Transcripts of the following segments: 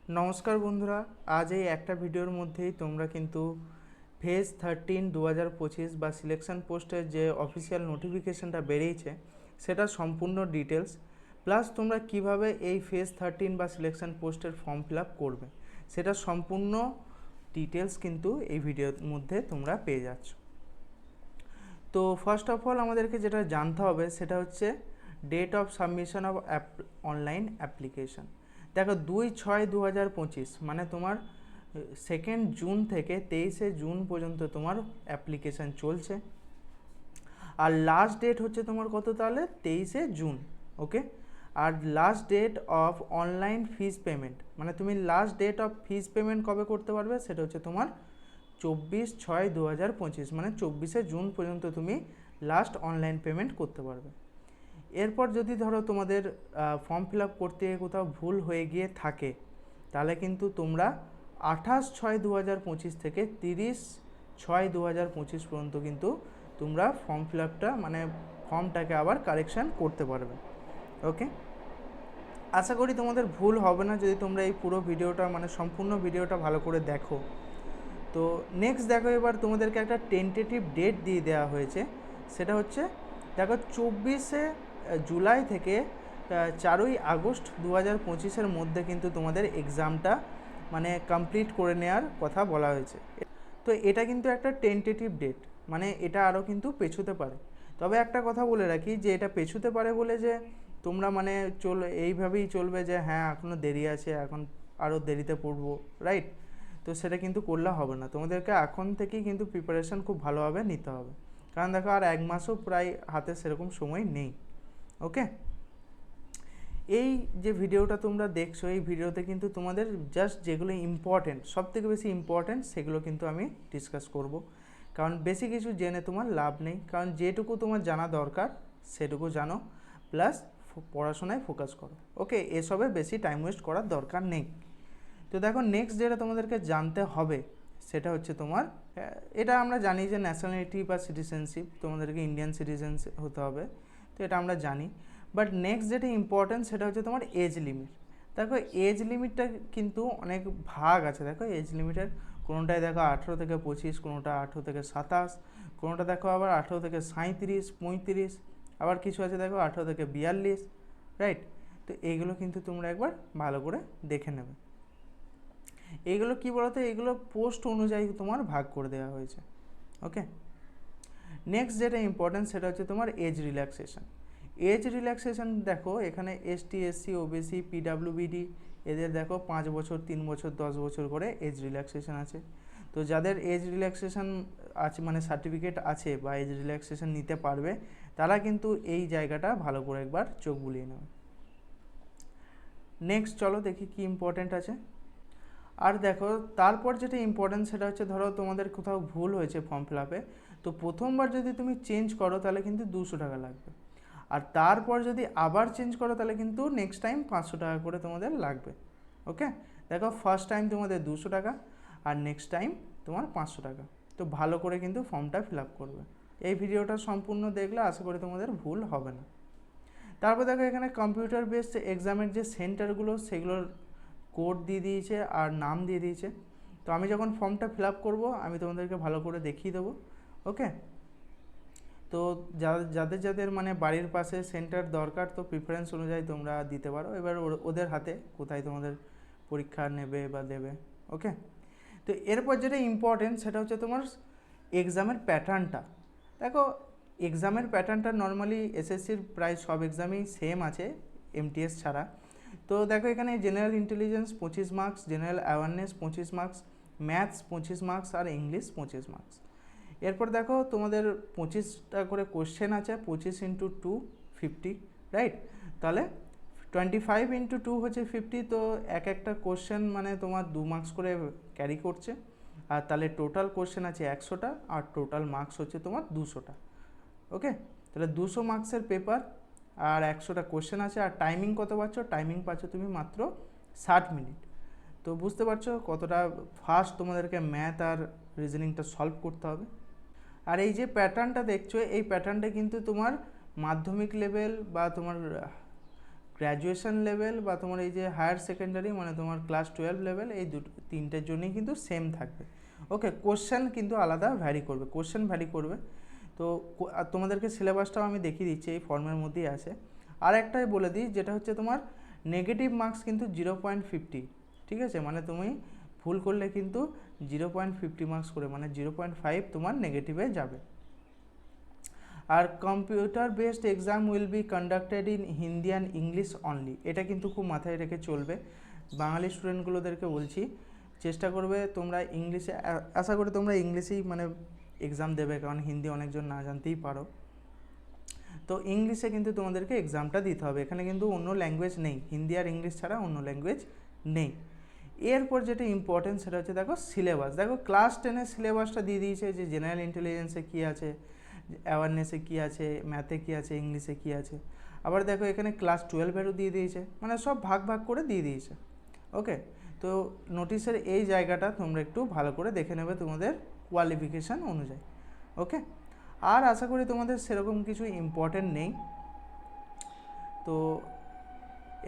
নমস্কার বন্ধুরা, আজ এই একটা ভিডিওর মধ্যেই তোমরা কিন্তু ফেজ 13 2025 বা সিলেকশন পোস্টের যে অফিসিয়াল নোটিফিকেশনটা বেরিয়েছে সেটা সম্পূর্ণ ডিটেলস, প্লাস তোমরা কিভাবে এই ফেজ 13 বা সিলেকশন পোস্টের ফর্ম ফিল আপ করবে সেটা সম্পূর্ণ ডিটেলস কিন্তু এই ভিডিওর মধ্যে তোমরা পেয়ে যাচ্ছ। তো ফার্স্ট অফ অল আমাদেরকে যেটা জানতে হবে সেটা হচ্ছে date of submission of online application. দেখো 2/6/2025 মানে তোমার 2 জুন থেকে 23 জুন পর্যন্ত তোমার অ্যাপ্লিকেশান চলছে। আর লাস্ট ডেট হচ্ছে তোমার কত, তাহলে 23 জুন। ওকে, আর last date of online fees payment মানে তুমি last date of fees payment কবে করতে পারবে সেটা হচ্ছে তোমার 24/6/2025 মানে 24 জুন পর্যন্ত তুমি লাস্ট অনলাইন পেমেন্ট করতে পারবে। এরপর যদি ধরো তোমাদের ফর্ম ফিল আপ করতে কোথাও ভুল হয়ে গিয়ে থাকে তাহলে কিন্তু তোমরা 28/6/2025 থেকে 30/6/2025 পর্যন্ত কিন্তু তোমরা ফর্ম ফিল আপটা মানে ফর্মটাকে আবার কারেকশান করতে পারবে। ওকে, আশা করি তোমাদের ভুল হবে না যদি তোমরা এই পুরো ভিডিওটা মানে সম্পূর্ণ ভিডিওটা ভালো করে দেখো। তো নেক্সট দেখো, এবার তোমাদেরকে একটা টেন্টেটিভ ডেট দিয়ে দেওয়া হয়েছে, সেটা হচ্ছে দেখো 24 জুলাই থেকে 4 আগস্ট 2025 মধ্যে কিন্তু তোমাদের এক্সামটা মানে কমপ্লিট করে নেওয়ার কথা বলা হয়েছে। তো এটা কিন্তু একটা টেন্টেটিভ ডেট, মানে এটা আরও কিন্তু পেছোতে পারে। তবে একটা কথা বলে রাখি যে এটা পেছোতে পারে বলে যে তোমরা মানে এইভাবেই চলবে যে হ্যাঁ এখনও দেরি আছে, এখন আরও দেরিতে পড়বো, রাইট? তো সেটা কিন্তু করলে হবে না, তোমাদেরকে এখন থেকেই কিন্তু প্রিপারেশান খুব ভালোভাবে নিতে হবে, কারণ দেখো আর 1 মাসও প্রায় হাতে সেরকম সময় নেই। ওকে, এই যে ভিডিওটা তোমরা দেখছো এই ভিডিওতে কিন্তু তোমাদের জাস্ট যেগুলো ইম্পর্টেন্ট, সবথেকে বেশি ইম্পর্টেন্ট সেগুলো কিন্তু আমি ডিসকাস করব, কারণ বেশি কিছু জেনে তোমার লাভ নেই, কারণ যেটুকু তোমার জানা দরকার সেটুকু জানো, প্লাস পড়াশোনায় ফোকাস করো। ওকে, এসবে বেশি টাইম ওয়েস্ট করার দরকার নেই। তো দেখো নেক্সট যেটা তোমাদেরকে জানতে হবে সেটা হচ্ছে তোমার এটা আমরা জানি যে ন্যাশনালিটি বা সিটিজেনশিপ, তোমাদেরকে ইন্ডিয়ান সিটিজেন হতে হবে, তো এটা আমরা জানি। বাট নেক্সট যেটা ইম্পর্ট্যান্ট সেটা হচ্ছে তোমার এজ লিমিট। দেখো এজ লিমিটটা কিন্তু অনেক ভাগ আছে, দেখো এজ লিমিটের কোনোটায় দেখো 18 থেকে 25, কোনোটা 18 থেকে 27, কোনোটা দেখো আবার 18 থেকে 37, 35, আবার কিছু আছে দেখো 18 থেকে 42, রাইট? তো এইগুলো কিন্তু তোমরা একবার ভালো করে দেখে নেবে। এইগুলো কী বলতো, এইগুলো পোস্ট অনুযায়ী তোমার ভাগ করে দেওয়া হয়েছে। ওকে, নেক্সট যেটা ইম্পর্টেন্ট সেটা হচ্ছে তোমার এজ রিল্যাক্সেশন। এজ রিল্যাক্সেশন দেখো এখানে এসটি, এসসি, ওবিসি, পিডাব্লিউবিডি এদের দেখো 5 বছর, 3 বছর, 10 বছর করে এজ রিল্যাক্সেশন আছে। তো যাদের এজ রিল্যাক্সেশন আছে মানে সার্টিফিকেট আছে বা এজ রিল্যাক্সেশন নিতে পারবে তারা কিন্তু এই জায়গাটা ভালো করে একবার চোখ বুলিয়ে নেবে। নেক্সট চলো দেখি কি ইম্পর্টেন্ট আছে। আর দেখো তারপর যেটা ইম্পর্টেন্ট সেটা হচ্ছে ধরো তোমাদের কোথাও ভুল হয়েছে ফর্ম ফিল আপে, তো প্রথমবার যদি তুমি চেঞ্জ করো তাহলে কিন্তু 200 টাকা লাগবে, আর তারপর যদি আবার চেঞ্জ করো তাহলে কিন্তু নেক্সট টাইম 500 টাকা করে তোমাদের লাগবে। ওকে, দেখো ফার্স্ট টাইম তোমাদের 200 টাকা আর নেক্সট টাইম তোমার 500 টাকা। তো ভালো করে কিন্তু ফর্মটা ফিল আপ করবে। এই ভিডিওটা সম্পূর্ণ দেখলে আশা করি তোমাদের ভুল হবে না। তারপর দেখো এখানে কম্পিউটার বেসড এক্সামের যে সেন্টারগুলো সেগুলোর কোড দিয়ে দিয়েছে আর নাম দিয়ে দিয়েছে। তো আমি যখন ফর্মটা ফিল আপ করবো আমি তোমাদেরকে ভালো করে দেখিয়ে দেবো। ওকে, তো যাদের যাদের মানে বাড়ির পাশে সেন্টার দরকার তো প্রিফারেন্স অনুযায়ী তোমরা দিতে পারো, এবার ওদের হাতে কোথায় তোমাদের পরীক্ষা নেবে বা দেবে। ওকে, তো এরপর যেটা ইম্পর্টেন্ট সেটা হচ্ছে তোমার এক্সামের প্যাটার্নটা। দেখো এক্সামের প্যাটার্নটা নর্মালি এসএসসির প্রায় সব এক্সামেই সেম আছে এমটিএস ছাড়া। তো দেখো এখানে general intelligence 25 marks, general awareness 25 marks, maths 25 marks আর ইংলিশ 25 মার্কস। এরপর দেখো তোমাদের 25টা করে কোশ্চেন আছে, 25 ইন্টু 2 50, রাইট? তাহলে 25 ইন্টু 2 হচ্ছে 50, তো একটা কোশ্চেন মানে তোমার 2 মার্কস করে ক্যারি করছে, আর তাহলে টোটাল কোশ্চেন আছে 100টা আর টোটাল মার্কস হচ্ছে তোমার 200টা। ওকে, তাহলে 200 মার্কসের পেপার আর 100টা কোশ্চেন আছে, আর টাইমিং কত পাচ্ছ? টাইমিং পাচ্ছ তুমি মাত্র 60 মিনিট। তো বুঝতে পারছো কতটা ফাস্ট তোমাদেরকে ম্যাথ আর রিজনিংটা সলভ করতে হবে। আর এই যে প্যাটার্নটা দেখছো এই প্যাটার্নটা কিন্তু তোমার মাধ্যমিক লেভেল বা তোমার গ্র্যাজুয়েশন লেভেল বা তোমার এই যে হায়ার সেকেন্ডারি মানে তোমার ক্লাস 12 লেভেল, এই তিনটের জন্যই কিন্তু সেম থাকবে। ওকে, কোশ্চেন কিন্তু আলাদা ভ্যারি করবে, কোশ্চেন ভ্যারি করবে। তো তোমাদেরকে সিলেবাসটাও আমি দেখিয়ে দিচ্ছি, এই ফর্মের মধ্যেই আছে। আর একটাই বলে দিই, যেটা হচ্ছে তোমার নেগেটিভ মার্কস কিন্তু 0.50, ঠিক আছে, মানে তুমি ভুল করলে কিন্তু 0.50 মার্কস করে, মানে 0.5 তোমার নেগেটিভে যাবে। আর computer based exam will be conducted in Hindi and English only, এটা কিন্তু খুব মাথায় রেখে চলবে। বাঙালি স্টুডেন্টগুলোদেরকে বলছি, চেষ্টা করবে তোমরা ইংলিশে, আশা করি তোমরা ইংলিশেই মানে এক্সাম দেবে, কারণ হিন্দি অনেকজন না জানতেই পারো। তো ইংলিশে কিন্তু তোমাদেরকে এক্সামটা দিতে হবে, এখানে কিন্তু অন্য ল্যাঙ্গুয়েজ নেই, হিন্দি আর ইংলিশ ছাড়া অন্য ল্যাঙ্গুয়েজ নেই। এরপর যেটা ইম্পর্টেন্ট সেটা হচ্ছে দেখো সিলেবাস, দেখো ক্লাস 10-এর সিলেবাসটা দিয়ে দিয়েছে, যে জেনারেল ইন্টেলিজেন্সে কী আছে, অ্যাওয়ারনেসে কী আছে, ম্যাথে কী আছে, ইংলিশে কী আছে। আবার দেখো এখানে ক্লাস 12-এরও দিয়ে দিয়েছে, মানে সব ভাগ ভাগ করে দিয়ে দিয়েছে। ওকে, তো নোটিশের এই জায়গাটা তোমরা একটু ভালো করে দেখে নেবে তোমাদের কোয়ালিফিকেশান অনুযায়ী। ওকে, আর আশা করি তোমাদের সেরকম কিছু ইম্পর্টেন্ট নেই। তো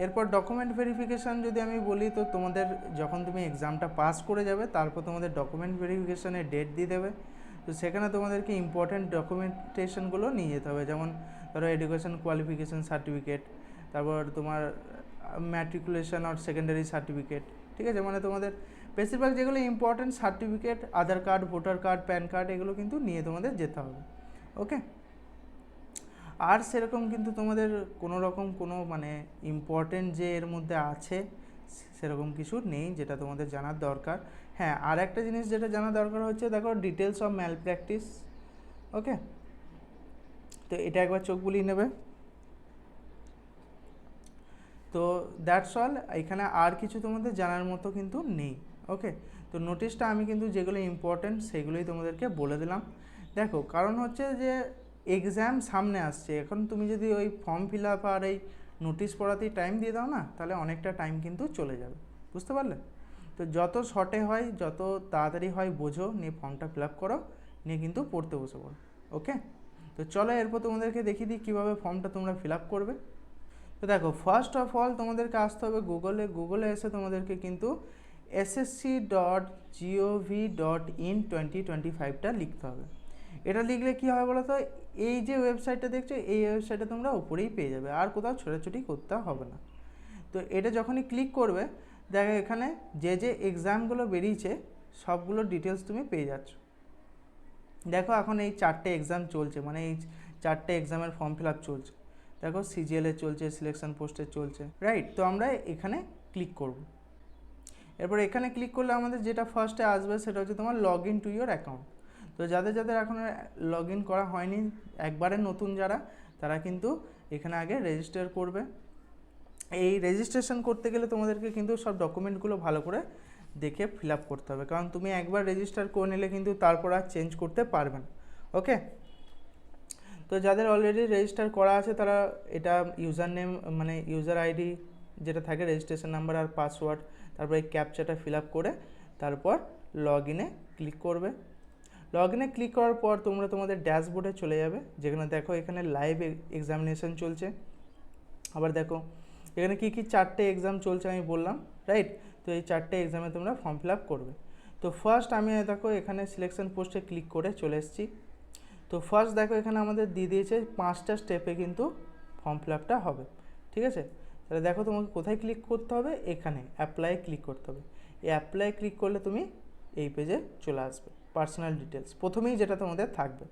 এরপর ডকুমেন্ট ভেরিফিকেশান যদি আমি বলি, তো তোমাদের যখন তুমি এক্সামটা পাস করে যাবে তারপর তোমাদের ডকুমেন্ট ভেরিফিকেশানের ডেট দিয়ে দেবে। তো সেখানে তোমাদেরকে ইম্পর্টেন্ট ডকুমেন্টেশনগুলো নিয়ে যেতে হবে, যেমন ধরো এডুকেশন কোয়ালিফিকেশান সার্টিফিকেট, তারপর তোমার ম্যাট্রিকুলেশন আর সেকেন্ডারি সার্টিফিকেট, ঠিক আছে, মানে তোমাদের বেশিরভাগ যেগুলো important certificate, Aadhaar card, voter card, PAN card, এগুলো কিন্তু নিয়ে তোমাদের যেতে হবে। ওকে, আর সেরকম কিন্তু তোমাদের কোনো রকম কোনো মানে ইম্পর্টেন্ট যে এর মধ্যে আছে সেরকম কিছু নেই যেটা তোমাদের জানার দরকার। হ্যাঁ, আর একটা জিনিস যেটা জানা দরকার হচ্ছে, দেখো ডিটেলস অফ ম্যাল প্র্যাকটিস। ওকে, তো এটা একবার চোখ বুলিয়ে নেবে। তো দ্যাটস অল, এখানে আর কিছু তোমাদের জানার মতো কিন্তু নেই। ওকে, তো নোটিশটা আমি কিন্তু যেগুলো ইম্পর্টেন্ট সেগুলোই তোমাদেরকে বলে দিলাম। দেখো কারণ হচ্ছে যে এক্সাম সামনে আসছে, এখন তুমি যদি ওই ফর্ম ফিল আপ আর এই নোটিশ পড়াতেই টাইম দিয়ে দাও না, তাহলে অনেকটা টাইম কিন্তু চলে যাবে, বুঝতে পারলে? তো যত শর্টে হয়, যত তাড়াতাড়ি হয় বোঝো, নিয়ে ফর্মটা ফিল আপ করো, নিয়ে কিন্তু পড়তে বসে পড়ো। ওকে, তো চলো এরপর তোমাদেরকে দেখিয়ে দিই কীভাবে ফর্মটা তোমরা ফিল আপ করবে। তো দেখো ফার্স্ট অফ অল তোমাদেরকে আসতে হবে গুগলে এসে তোমাদেরকে কিন্তু ssc.gov.in 2025টা লিখতে হবে। এটা লিখলে কী হবে বলো তো, এই যে ওয়েবসাইটটা দেখছো, এই ওয়েবসাইটে তোমরা উপরেই পেয়ে যাবে, আর কোথাও ছোটাছুটি করতে হবে না। তো এটা যখনই ক্লিক করবে, দেখো এখানে যে যে এক্সামগুলো বেরিয়েছে সবগুলো ডিটেলস তুমি পেয়ে যাচ্ছ। দেখো এখন এই 4টে এক্সাম চলছে, মানে এই 4টে এক্সামের ফর্ম ফিল আপ চলছে। দেখো সিজিএল এর চলছে, সিলেকশন পোস্টের চলছে, রাইট? তো আমরা এখানে ক্লিক করব। এরপর এখানে ক্লিক করলে আমাদের যেটা ফার্স্টে আসবে সেটা হচ্ছে তোমার log in to your account. তো যাদের এখন লগ ইন করা হয়নি, একবারে নতুন যারা, তারা কিন্তু এখানে আগে রেজিস্টার করবে। এই রেজিস্ট্রেশন করতে গেলে তোমাদেরকে কিন্তু সব ডকুমেন্টগুলো ভালো করে দেখে ফিল আপ করতে হবে, কারণ তুমি একবার রেজিস্টার করে নিলে কিন্তু তারপর আর চেঞ্জ করতে পারবে না। ওকে, তো যাদের অলরেডি রেজিস্টার করা আছে তারা এটা ইউজার নেম মানে ইউজার আইডি যেটা থাকে, রেজিস্ট্রেশন নাম্বার আর পাসওয়ার্ড, তারপর এই ক্যাপচাটা ফিল আপ করে তারপর লগ ইনে ক্লিক করবে। লগ ইনে ক্লিক করার পর তোমরা তোমাদের ড্যাশবোর্ডে চলে যাবে, যেখানে দেখো এখানে লাইভ এক্সামিনেশন চলছে। আবার দেখো এখানে কী 4টে এক্সাম চলছে আমি বললাম, রাইট? তো এই 4টে এক্সামে তোমরা ফর্ম ফিল আপ করবে। তো ফার্স্ট আমি দেখো এখানে সিলেকশন পোস্টে ক্লিক করে চলে এসেছি। তো ফার্স্ট দেখো এখানে আমাদের দিয়ে দিয়েছে 5টা স্টেপে কিন্তু ফর্ম ফিল আপটা হবে, ঠিক আছে? তাহলে দেখো তোমাকে কোথায় ক্লিক করতে হবে, এখানে অ্যাপ্লাই ক্লিক করতে হবে। এই অ্যাপ্লাই ক্লিক করলে তুমি এই পেজে চলে আসবে, পার্সোনাল ডিটেলস প্রথমেই যেটা তোমাদের থাকবে।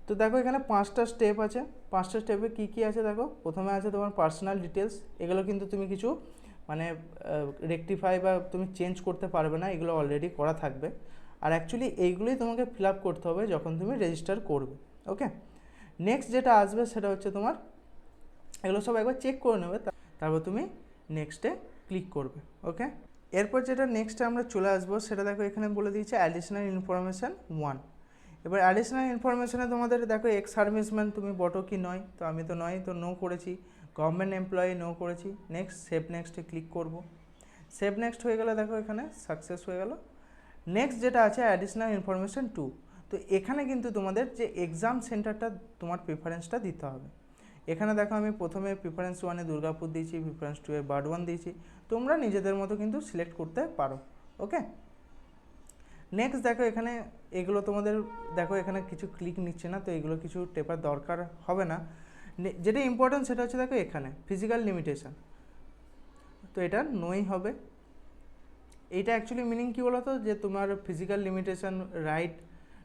তো দেখো এখানে 5টা স্টেপ আছে, 5টা স্টেপে কী কী আছে দেখো। প্রথমে আছে তোমার পার্সোনাল ডিটেলস, এগুলো কিন্তু তুমি কিছু মানে রেকটিফাই বা তুমি চেঞ্জ করতে পারবে না, এগুলো অলরেডি করা থাকবে। আর অ্যাকচুয়ালি এইগুলোই তোমাকে ফিল আপ করতে হবে যখন তুমি রেজিস্টার করবে। ওকে, নেক্সট যেটা আসবে সেটা হচ্ছে তোমার এগুলো সব একবার চেক করে নেবে, তারপর তুমি নেক্সটে ক্লিক করবে। ওকে, এরপর যেটা নেক্সটে আমরা চলে আসবো সেটা দেখো এখানে বলে দিয়েছে অ্যাডিশনাল ইনফরমেশান 1। এবার অ্যাডিশনাল ইনফরমেশানে তোমাদের দেখো এক্স সার্ভিসম্যান তুমি বটো কি নয়, তো আমি তো নয়, তো নো করেছি। গভর্নমেন্ট এমপ্লয়ি নো করেছি। নেক্সট সেভ নেক্সটে ক্লিক করব। সেভ নেক্সট হয়ে গেলে দেখো এখানে সাকসেস হয়ে গেল। নেক্সট যেটা আছে অ্যাডিশনাল ইনফরমেশান 2, তো এখানে কিন্তু তোমাদের যে এক্সাম সেন্টারটা তোমার প্রেফারেন্সটা দিতে হবে। এখানে দেখো আমি প্রথমে প্রিফারেন্স 1-এ দুর্গাপুর দিয়েছি, প্রিফারেন্স 2-এ বার্ডওয়ান দিয়েছি। তোমরা নিজেদের মতো কিন্তু সিলেক্ট করতে পারো। ওকে, নেক্সট দেখো এখানে এগুলো তোমাদের দেখো এখানে কিছু ক্লিক নিচ্ছে না, তো এগুলো কিছু টেপার দরকার হবে না। যেটা ইম্পর্টেন্ট সেটা হচ্ছে দেখো এখানে ফিজিক্যাল লিমিটেশন, তো এটা নই হবে। এইটা অ্যাকচুয়ালি মিনিং কী বলো তো, যে তোমার physical limitation right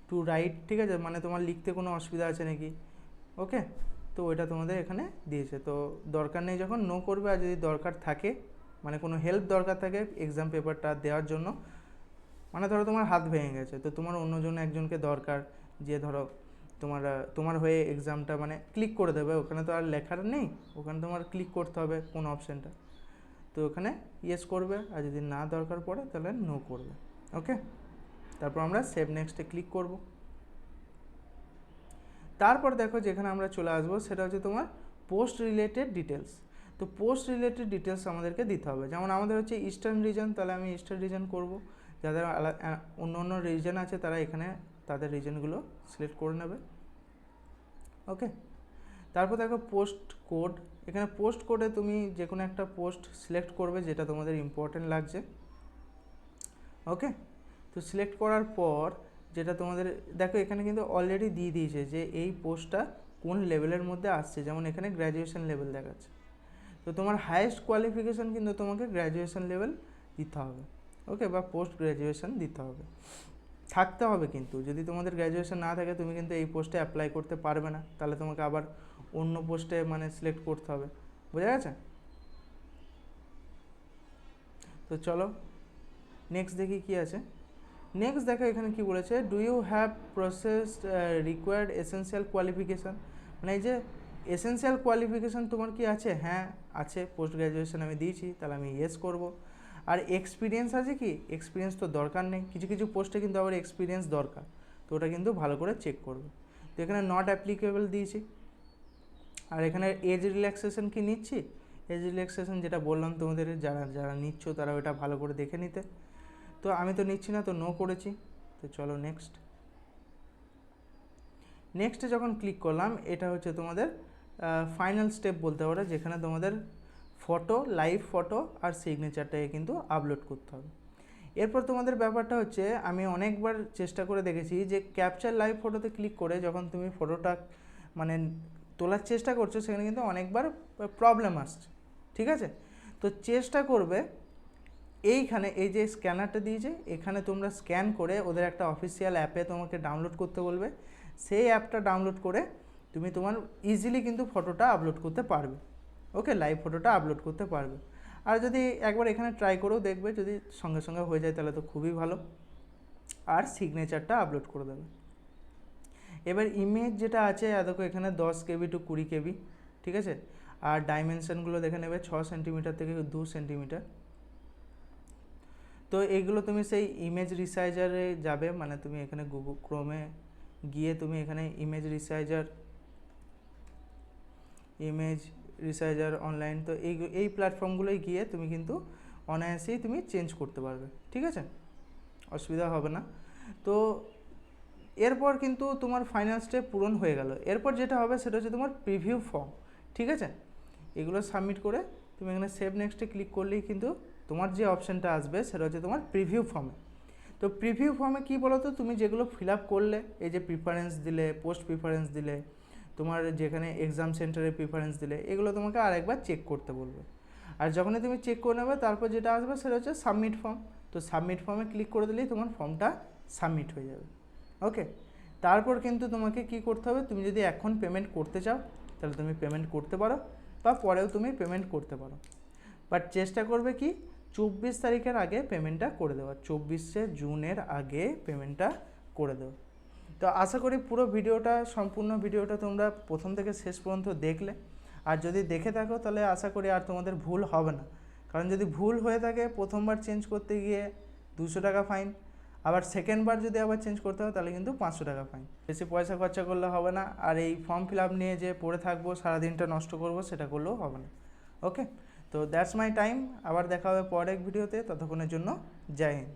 two right, ঠিক আছে, মানে তোমার লিখতে কোনো অসুবিধা আছে নাকি। ওকে, তো ওইটা তোমাদের এখানে দিয়েছে, তো দরকার নেই যখন নো করবে। আর যদি দরকার থাকে, মানে কোনো হেল্প দরকার থাকে এক্সাম পেপারটা দেওয়ার জন্য, মানে ধরো তোমার হাত ভেঙে গেছে, তো তোমার অন্যজন একজনকে দরকার, যে ধরো তোমার হয়ে এক্সামটা মানে ক্লিক করে দেবে, ওখানে তো আর লেখার নেই, ওখানে তোমার ক্লিক করতে হবে কোন অপশানটা, তো ওখানে ইয়েস করবে। আর যদি না দরকার পড়ে তাহলে নো করবে। ওকে, তারপর আমরা সেভ নেক্সটে ক্লিক করব। তারপর দেখো যেখানে আমরা চলে আসবো সেটা হচ্ছে তোমার পোস্ট রিলেটেড ডিটেলস। তো পোস্ট রিলেটেড ডিটেলস আমাদেরকে দিতে হবে। যেমন আমাদের হচ্ছে ইস্টার্ন রিজন, তাহলে আমি ইস্টার্ন রিজন করব। যাদের অন্য অন্য রিজন আছে তারা এখানে তাদের রিজনগুলো সিলেক্ট করে নেবে। ওকে, তারপর দেখো পোস্ট কোড, এখানে পোস্ট কোডে তুমি যে কোনো একটা পোস্ট সিলেক্ট করবে যেটা তোমাদের ইম্পর্টেন্ট লাগছে। ওকে, তো সিলেক্ট করার পর যেটা তোমাদের দেখো এখানে কিন্তু অলরেডি দিয়ে দিয়েছে যে এই পোস্টটা কোন লেভেলের মধ্যে আসছে, যেমন এখানে গ্র্যাজুয়েশন লেভেল দেখাচ্ছে। তো তোমার হায়েস্ট কোয়ালিফিকেশান কিন্তু তোমাকে গ্র্যাজুয়েশন লেভেল দিতে হবে। ওকে, বা পোস্ট গ্র্যাজুয়েশন দিতে হবে, থাকতে হবে। কিন্তু যদি তোমাদের গ্র্যাজুয়েশন না থাকে তুমি কিন্তু এই পোস্টে অ্যাপ্লাই করতে পারবে না, তাহলে তোমাকে আবার অন্য পোস্টে মানে সিলেক্ট করতে হবে। বোঝা গেছে? তো চলো নেক্সট দেখি কি আছে। নেক্সট দেখো এখানে কি বলেছে, do you have processed required essential qualification, মানে এই যে এসেন্সিয়াল কোয়ালিফিকেশান তোমার কি আছে? হ্যাঁ আছে, পোস্ট গ্র্যাজুয়েশন আমি দিয়েছি, তাহলে আমি ইয়েস করব। আর এক্সপিরিয়েন্স আছে কি? এক্সপিরিয়েন্স তো দরকার নেই, কিছু কিছু পোস্টে কিন্তু আবার এক্সপিরিয়েন্স দরকার, তো ওটা কিন্তু ভালো করে চেক করবে। তো এখানে নট অ্যাপ্লিকেবল দিয়েছি। আর এখানে এজ রিল্যাক্সেশন কি নিচ্ছি? এজ রিল্যাক্সেশন যেটা বললাম তোমাদের, যারা যারা নিচ্ছ তারা ওটা ভালো করে দেখে নিতে। তো আমি তো নিচ্ছি না, তো নো করেছি। তো চলো নেক্সটে যখন ক্লিক করলাম, এটা হচ্ছে তোমাদের ফাইনাল স্টেপ বলতে পারো, যেখানে তোমাদের ফটো, লাইভ ফটো আর সিগনেচারটাকে কিন্তু আপলোড করতে হবে। এরপর তোমাদের ব্যাপারটা হচ্ছে, আমি অনেকবার চেষ্টা করে দেখেছি যে ক্যাপচার লাইভ ফটোতে ক্লিক করে যখন তুমি ফটোটা মানে তোলার চেষ্টা করছো, সেখানে কিন্তু অনেকবার প্রবলেম আসছে। ঠিক আছে, তো চেষ্টা করবে এইখানে এই যে স্ক্যানারটা দিয়েছে, এখানে তোমরা স্ক্যান করে ওদের একটা অফিসিয়াল অ্যাপে তোমাকে ডাউনলোড করতে বলবে। সেই অ্যাপটা ডাউনলোড করে তুমি তোমার ইজিলি কিন্তু ফটোটা আপলোড করতে পারবে। ওকে, লাইভ ফটোটা আপলোড করতে পারবে। আর যদি একবার এখানে ট্রাই করেও দেখবে, যদি সঙ্গে সঙ্গে হয়ে যায় তাহলে তো খুবই ভালো। আর সিগনেচারটা আপলোড করে দেবে। এবার ইমেজ যেটা আছে দেখো এখানে 10 KB টু 20 KB, ঠিক আছে। আর ডাইমেনশনগুলো দেখে নেবে 6 সেন্টিমিটার থেকে 2 সেন্টিমিটার। তো এইগুলো তুমি সেই ইমেজ রিসাইজারে যাবে, মানে তুমি এখানে গুগল ক্রোমে গিয়ে তুমি এখানে ইমেজ রিসাইজার অনলাইন, তো এই প্ল্যাটফর্মগুলোয় গিয়ে তুমি কিন্তু অনায়াসেই তুমি চেঞ্জ করতে পারবে। ঠিক আছে, অসুবিধা হবে না। তো এরপর কিন্তু তোমার ফাইনাল স্টেপ পূরণ হয়ে গেল। এরপর যেটা হবে সেটা হচ্ছে তোমার প্রিভিউ ফর্ম। ঠিক আছে, এগুলো সাবমিট করে তুমি এখানে সেভ নেক্সটে ক্লিক করলেই কিন্তু তোমার যে অপশানটা আসবে সেটা হচ্ছে তোমার প্রিভিউ ফর্মে। তো প্রিভিউ ফর্মে কী বলো তো, তুমি যেগুলো ফিল আপ করলে, এই যে প্রিফারেন্স দিলে, পোস্ট প্রিফারেন্স দিলে, তোমার যেখানে এক্সাম সেন্টারে প্রিফারেন্স দিলে, এগুলো তোমাকে আরেকবার চেক করতে বলবে। আর যখনই তুমি চেক করে নেবে তারপর যেটা আসবে সেটা হচ্ছে সাবমিট ফর্ম। তো সাবমিট ফর্মে ক্লিক করে দিলেই তোমার ফর্মটা সাবমিট হয়ে যাবে। ওকে, তারপর কিন্তু তোমাকে কি করতে হবে, তুমি যদি এখন পেমেন্ট করতে চাও তাহলে তুমি পেমেন্ট করতে পারো, বা পরেও তুমি পেমেন্ট করতে পারো। বাট চেষ্টা করবে কি 24 তারিখের আগে পেমেন্টটা করে দেওয়া, 24শে জুনের আগে পেমেন্টটা করে দেওয়া। তো আশা করি পুরো ভিডিওটা, সম্পূর্ণ ভিডিওটা তোমরা প্রথম থেকে শেষ পর্যন্ত দেখলে। আর যদি দেখে থাকো তাহলে আশা করি আর তোমাদের ভুল হবে না। কারণ যদি ভুল হয়ে থাকে, প্রথমবার চেঞ্জ করতে গিয়ে 200 টাকা ফাইন, আবার সেকেন্ডবার যদি আবার চেঞ্জ করতে হয় তাহলে কিন্তু 500 টাকা ফাইন। বেশি পয়সা খরচা করলে হবে না। আর এই ফর্ম ফিল আপ নিয়ে যে পড়ে থাকবো, সারাদিনটা নষ্ট করবো, সেটা করলেও হবে না। ওকে, তো দ্যাটস মাই টাইম। আবার দেখা হবে পরের ভিডিওতে, ততক্ষণের জন্য জয় হিন্দ।